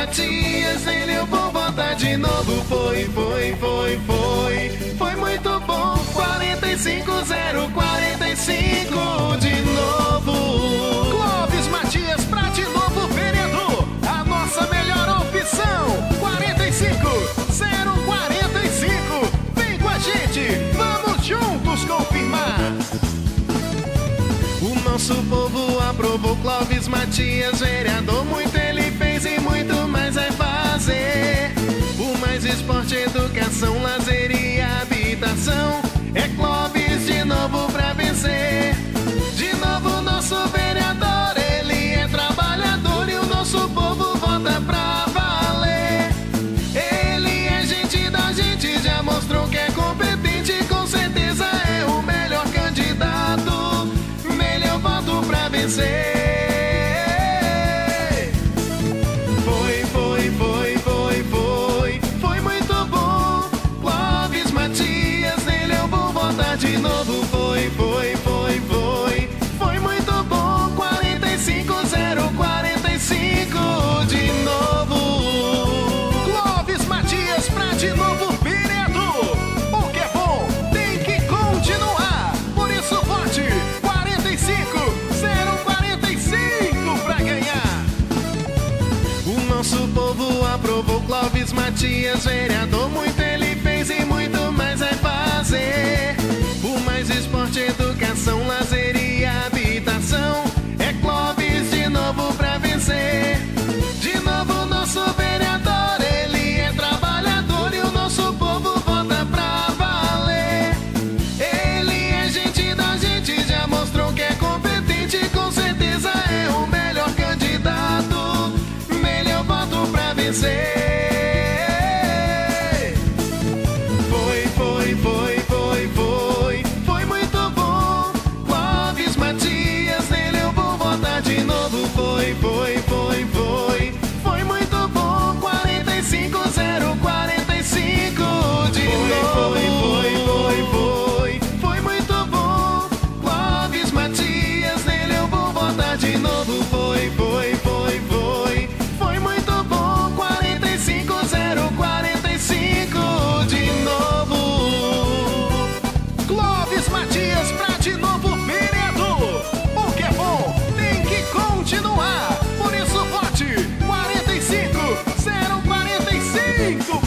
Matias, nele eu vou votar de novo. Foi muito bom. 45045 de novo. Clóvis Matias pra de novo vereador, a nossa melhor opção. 45045. Vem com a gente, vamos juntos confirmar. O nosso povo aprovou Clóvis Matias, vereador. Muito ele fez e muito mais vai fazer. Por mais esporte, educação, lazer e habitação. É Clóvis de novo pra vencer. De novo nosso vereador, ele é trabalhador e o nosso povo vota pra valer. Ele é gente da gente, já mostrou que é competente, com certeza é o melhor candidato. Nele eu voto pra vencer. Foi muito bom. Clóvis Matias, nele eu vou votar de novo. Foi muito bom. 45045 de novo. Clóvis Matias pra de novo vereador. O que é bom tem que continuar. Por isso vote 45045 pra ganhar. O nosso povo aprovou Clóvis Matias, vereador. Muito ele fez e muito mais vai fazer. Por mais esporte, educação, lazer e habitação. É Clóvis de novo pra vencer. De novo nosso vereador, ele é trabalhador e o nosso povo vota pra valer. Ele é gente da gente, já mostrou que é competente, com certeza é o melhor candidato. Nele eu voto pra vencer. Foi muito bom. Clóvis Matias, nele eu vou votar de novo. Foi muito bom. 45045 de novo. Foi muito bom. Clóvis Matias, nele eu vou votar de novo. Foi muito bom. 45045 de novo. Clóvis Matias pra de novo vereador. O que é bom tem que continuar. Por isso vote 45045